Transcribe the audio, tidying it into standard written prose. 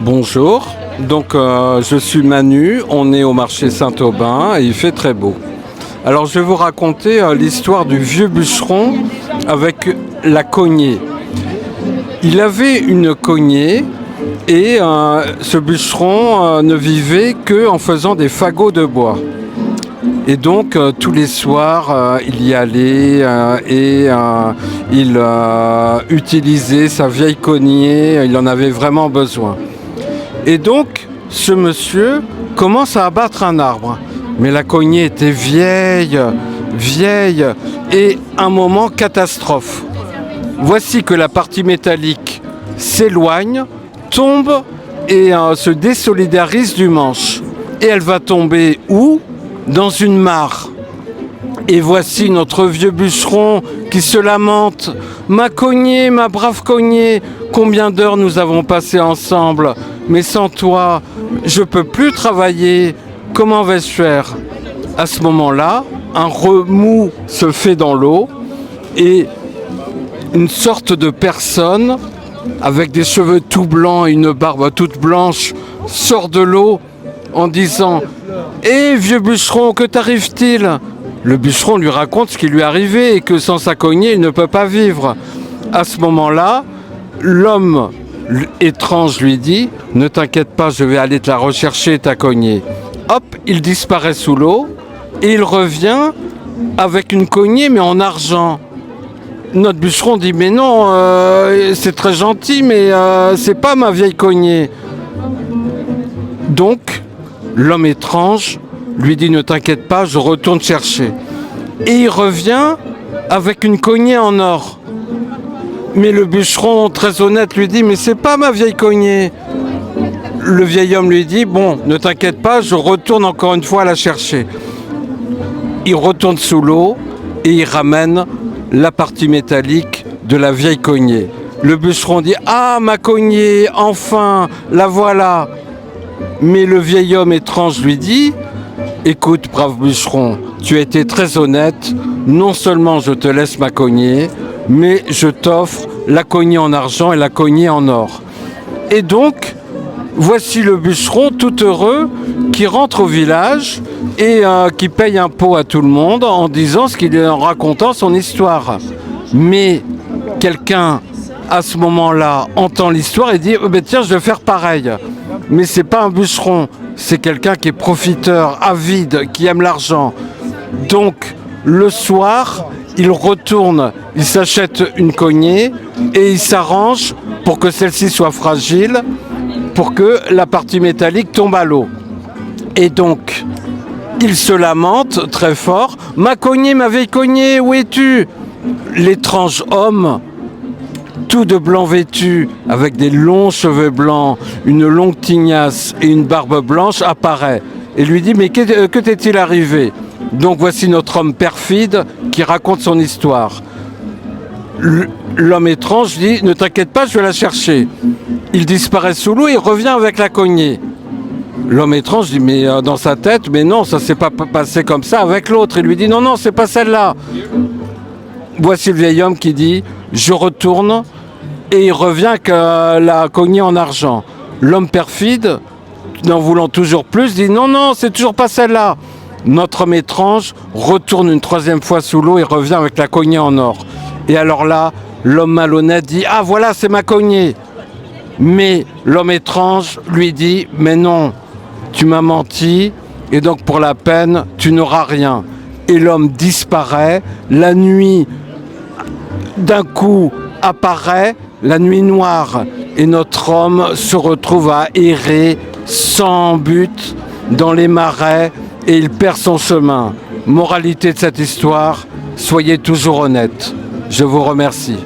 Bonjour, je suis Manu, on est au marché Saint-Aubin et il fait très beau. Alors je vais vous raconter l'histoire du vieux bûcheron avec la cognée. Il avait une cognée et ce bûcheron ne vivait qu'en faisant des fagots de bois. Et donc tous les soirs il y allait et il utilisait sa vieille cognée, il en avait vraiment besoin. Et donc, ce monsieur commence à abattre un arbre. Mais la cognée était vieille, et un moment catastrophe. Voici que la partie métallique s'éloigne, tombe et se désolidarise du manche. Et elle va tomber où? Dans une mare. Et voici notre vieux bûcheron qui se lamente. Ma cognée, ma brave cognée, combien d'heures nous avons passé ensemble, mais sans toi, je peux plus travailler. Comment vais-je faire? À ce moment-là, un remous se fait dans l'eau et une sorte de personne avec des cheveux tout blancs et une barbe toute blanche sort de l'eau en disant « Hé, vieux bûcheron, que t'arrive-t-il » Le bûcheron lui raconte ce qui lui est arrivé et que sans sa cognée, il ne peut pas vivre. À ce moment-là, l'homme étrange lui dit « Ne t'inquiète pas, je vais aller te la rechercher, ta cognée. » Hop, il disparaît sous l'eau et il revient avec une cognée mais en argent. Notre bûcheron dit « Mais non, c'est très gentil, mais c'est pas ma vieille cognée. » Donc, l'homme étrange lui dit « Ne t'inquiète pas, je retourne chercher. » Et il revient avec une cognée en or. Mais le bûcheron, très honnête, lui dit « Mais c'est pas ma vieille cognée. » Le vieil homme lui dit « Bon, ne t'inquiète pas, je retourne encore une fois la chercher. » Il retourne sous l'eau et il ramène la partie métallique de la vieille cognée. Le bûcheron dit « Ah, ma cognée, enfin, la voilà. » Mais le vieil homme étrange lui dit « Écoute, brave bûcheron, tu as été très honnête. Non seulement je te laisse ma cognée, mais je t'offre la cognée en argent et la cognée en or. » Et donc, voici le bûcheron tout heureux qui rentre au village et qui paye un pot à tout le monde en disant ce qu'il est, en racontant son histoire. Mais quelqu'un, à ce moment-là, entend l'histoire et dit « Tiens, je vais faire pareil. » Mais c'est pas un bûcheron, c'est quelqu'un qui est profiteur, avide, qui aime l'argent. Donc, le soir, il retourne, il s'achète une cognée et il s'arrange pour que celle-ci soit fragile, pour que la partie métallique tombe à l'eau. Et donc, il se lamente très fort. « Ma cognée, ma vieille cognée, où es-tu » L'étrange homme, tout de blanc vêtu, avec des longs cheveux blancs, une longue tignasse et une barbe blanche, apparaît et lui dit « Mais que t'est-il arrivé ?» Donc voici notre homme perfide qui raconte son histoire. L'homme étrange dit « Ne t'inquiète pas, je vais la chercher. » Il disparaît sous l'eau et revient avec la cognée. L'homme étrange dit « Mais dans sa tête, mais non, ça s'est pas passé comme ça avec l'autre. » Il lui dit « Non, non, c'est pas celle-là. » Voici le vieil homme qui dit « Je retourne. » Et il revient avec la cognée en argent. L'homme perfide, n'en voulant toujours plus, dit « Non, non, c'est toujours pas celle-là. » Notre homme étrange retourne une troisième fois sous l'eau et revient avec la cognée en or. Et alors là, l'homme malhonnête dit « Ah, voilà, c'est ma cognée. » Mais l'homme étrange lui dit « Mais non, tu m'as menti, et donc pour la peine, tu n'auras rien. » Et l'homme disparaît. La nuit, d'un coup, apparaît, la nuit noire. Et notre homme se retrouve à errer sans but dans les marais et il perd son chemin. Moralité de cette histoire, soyez toujours honnête. Je vous remercie.